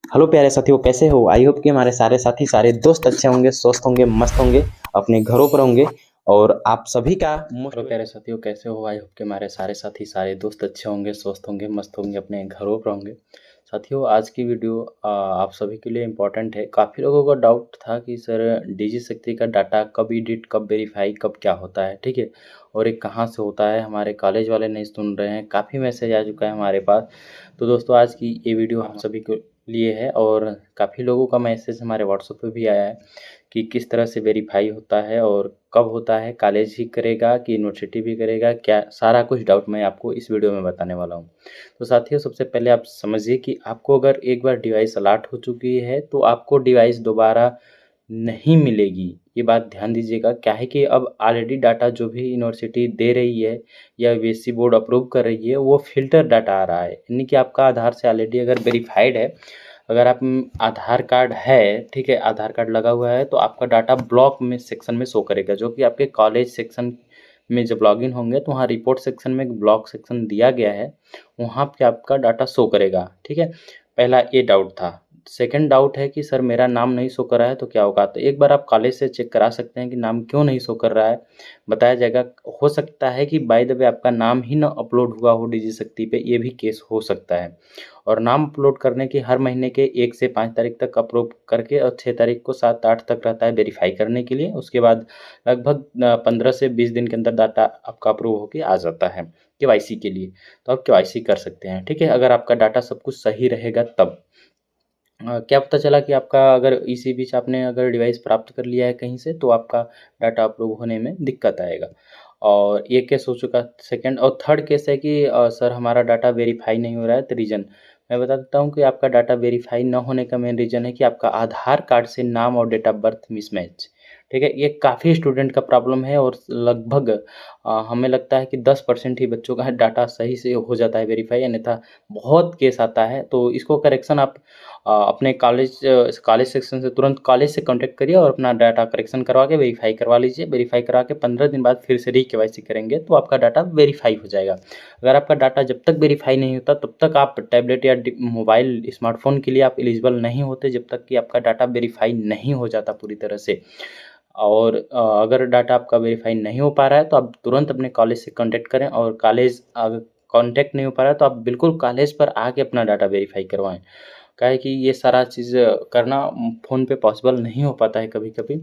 Hello प्यारे साथियों, कैसे हो? आई होप कि हमारे सारे साथी सारे दोस्त अच्छे होंगे, स्वस्थ होंगे, मस्त होंगे, अपने घरों पर होंगे। और आप सभी का हेलो प्यारे साथियों, कैसे हो? आई होप कि हमारे सारे साथी सारे दोस्त अच्छे होंगे, स्वस्थ होंगे, मस्त होंगे, अपने घरों पर होंगे। साथियों, आज की वीडियो आप सभी के लिए इम्पोर्टेंट है। काफ़ी लोगों का डाउट था कि सर डिजी शक्ति का डाटा कब एडिट, कब वेरीफाई, कब क्या होता है, ठीक है, और एक कहाँ से होता है। हमारे कॉलेज वाले नहीं सुन रहे हैं, काफ़ी मैसेज आ चुका है हमारे पास। तो दोस्तों, आज की ये वीडियो हम सभी को लिए है और काफ़ी लोगों का मैसेज हमारे व्हाट्सएप पे भी आया है कि किस तरह से वेरीफाई होता है और कब होता है, कॉलेज ही करेगा कि यूनिवर्सिटी भी करेगा, क्या सारा कुछ डाउट मैं आपको इस वीडियो में बताने वाला हूँ। तो साथियों, सबसे पहले आप समझिए कि आपको अगर एक बार डिवाइस अलॉट हो चुकी है तो आपको डिवाइस दोबारा नहीं मिलेगी। ये बात ध्यान दीजिएगा। क्या है कि अब ऑलरेडी डाटा जो भी यूनिवर्सिटी दे रही है या यूपीएससी बोर्ड अप्रूव कर रही है, वो फ़िल्टर डाटा आ रहा है। यानी कि आपका आधार से ऑलरेडी अगर वेरीफाइड है, अगर आप आधार कार्ड है, ठीक है, आधार कार्ड लगा हुआ है, तो आपका डाटा ब्लॉक में सेक्शन में शो करेगा, जो कि आपके कॉलेज सेक्शन में जब लॉगिन होंगे तो वहाँ रिपोर्ट सेक्शन में एक ब्लॉक सेक्शन दिया गया है, वहाँ पे आपका डाटा शो करेगा, ठीक है। पहला ये डाउट था। सेकंड डाउट है कि सर मेरा नाम नहीं शो कर रहा है तो क्या होगा? तो एक बार आप कॉलेज से चेक करा सकते हैं कि नाम क्यों नहीं शो कर रहा है, बताया जाएगा। हो सकता है कि बाय द वे आपका नाम ही ना अपलोड हुआ हो डिजी शक्ति पे, ये भी केस हो सकता है। और नाम अपलोड करने की हर महीने के 1 से 5 तारीख तक अप्रूव करके और 6 तारीख को 7-8 तक रहता है वेरीफाई करने के लिए। उसके बाद लगभग 15 से 20 दिन के अंदर डाटा आपका अप्रूव होके आ जाता है केवाईसी के लिए। तो आप केवाईसी कर सकते हैं, ठीक है, अगर आपका डाटा सब कुछ सही रहेगा तब। क्या पता चला कि आपका अगर इसी बीच आपने अगर डिवाइस प्राप्त कर लिया है कहीं से, तो आपका डाटा अप्रूव होने में दिक्कत आएगा। और ये केस हो चुका। सेकंड और थर्ड केस है कि सर हमारा डाटा वेरीफाई नहीं हो रहा है, तो रीज़न मैं बता देता हूँ कि आपका डाटा वेरीफाई न होने का मेन रीज़न है कि आपका आधार कार्ड से नाम और डेट ऑफ बर्थ मिसमैच, ठीक है। ये काफ़ी स्टूडेंट का प्रॉब्लम है और लगभग हमें लगता है कि 10% ही बच्चों का डाटा सही से हो जाता है वेरीफाई, अन्यथा बहुत केस आता है। तो इसको करेक्शन आप अपने कॉलेज सेक्शन से तुरंत कॉलेज से कॉन्टैक्ट करिए और अपना डाटा करेक्शन करवा के वेरीफाई करवा लीजिए। वेरीफाई करा के 15 दिन बाद फिर से री-केवाईसी करेंगे तो आपका डाटा वेरीफाई हो जाएगा। अगर आपका डाटा जब तक वेरीफाई नहीं होता तब तक आप टैबलेट या मोबाइल स्मार्टफोन के लिए आप एलिजिबल नहीं होते, जब तक कि आपका डाटा वेरीफाई नहीं हो जाता पूरी तरह से। और अगर डाटा आपका वेरीफाई नहीं हो पा रहा है तो आप तुरंत अपने कॉलेज से कॉन्टैक्ट करें, और कॉलेज अगर कॉन्टैक्ट नहीं हो पा रहा है तो आप बिल्कुल कॉलेज पर आके अपना डाटा वेरीफाई करवाएं। क्या है कि ये सारा चीज़ करना फ़ोन पे पॉसिबल नहीं हो पाता है कभी-कभी,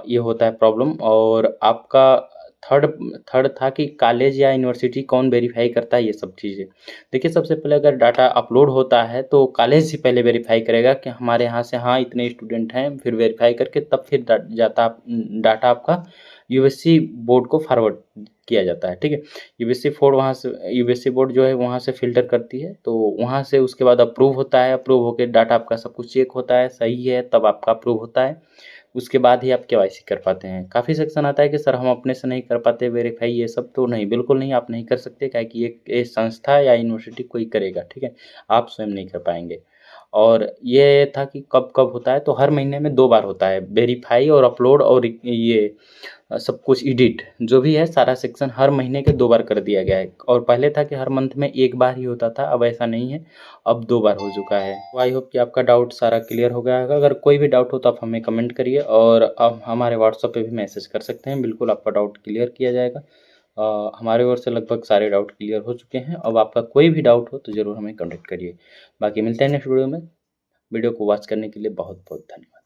ये होता है प्रॉब्लम। और आपका थर्ड थर्ड था कि कॉलेज या यूनिवर्सिटी कौन वेरीफाई करता है ये सब चीज़ें। देखिए, सबसे पहले अगर डाटा अपलोड होता है तो कॉलेज ही पहले वेरीफाई करेगा कि हमारे यहाँ से हाँ इतने स्टूडेंट हैं, फिर वेरीफाई करके तब फिर डाटा आपका यूपीएससी बोर्ड को फॉरवर्ड किया जाता है, ठीक है। यूपीएससी बोर्ड जो है वहाँ से फ़िल्टर करती है, तो वहाँ से उसके बाद अप्रूव होता है। अप्रूव होके डाटा आपका सब कुछ चेक होता है, सही है तब आपका अप्रूव होता है। उसके बाद ही आप केवाईसी कर पाते हैं। काफ़ी सेक्शन आता है कि सर हम अपने से नहीं कर पाते वेरीफाई, ये सब तो नहीं, बिल्कुल नहीं, आप नहीं कर सकते। क्या है कि ये संस्था या यूनिवर्सिटी कोई करेगा, ठीक है, आप स्वयं नहीं कर पाएंगे। और ये था कि कब कब होता है, तो हर महीने में 2 बार होता है वेरीफाई और अपलोड, और ये सब कुछ एडिट जो भी है सारा सेक्शन हर महीने के 2 बार कर दिया गया है। और पहले था कि हर मंथ में 1 बार ही होता था, अब ऐसा नहीं है, अब 2 बार हो चुका है। तो आई होप कि आपका डाउट सारा क्लियर हो गया होगा। अगर कोई भी डाउट हो तो आप हमें कमेंट करिए, और आप हमारे व्हाट्सएप पे भी मैसेज कर सकते हैं, बिल्कुल आपका डाउट क्लियर किया जाएगा। हमारे ओर से लगभग सारे डाउट क्लियर हो चुके हैं। अब आपका कोई भी डाउट हो तो ज़रूर हमें कॉन्टेक्ट करिए। बाकी मिलते हैं नेक्स्ट वीडियो में। वीडियो को वॉच करने के लिए बहुत बहुत धन्यवाद।